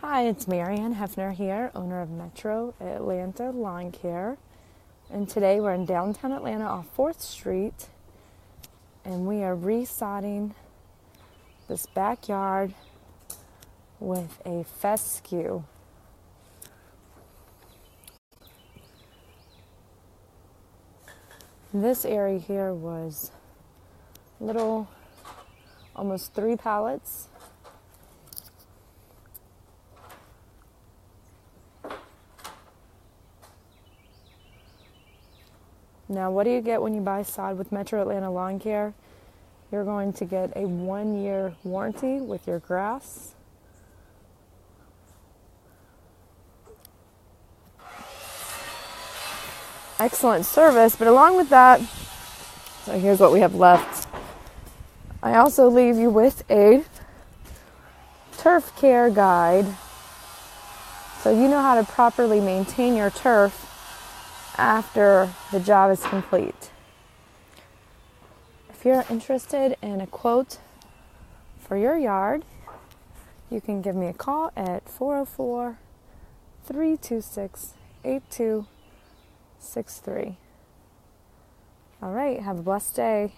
Hi, it's Marianne Hefner here, owner of Metro Atlanta Lawn Care. And today we're in downtown Atlanta off 4th Street. And we are resodding this backyard with a fescue. This area here was little, almost 3 pallets. Now, what do you get when you buy sod with Metro Atlanta Lawn Care? You're going to get a 1-year warranty with your grass. Excellent service, but along with that, so here's what we have left. I also leave you with a turf care guide, so you know how to properly maintain your turf after the job is complete. If you're interested in a quote for your yard, you can give me a call at 404-326-8263. All right, have a blessed day.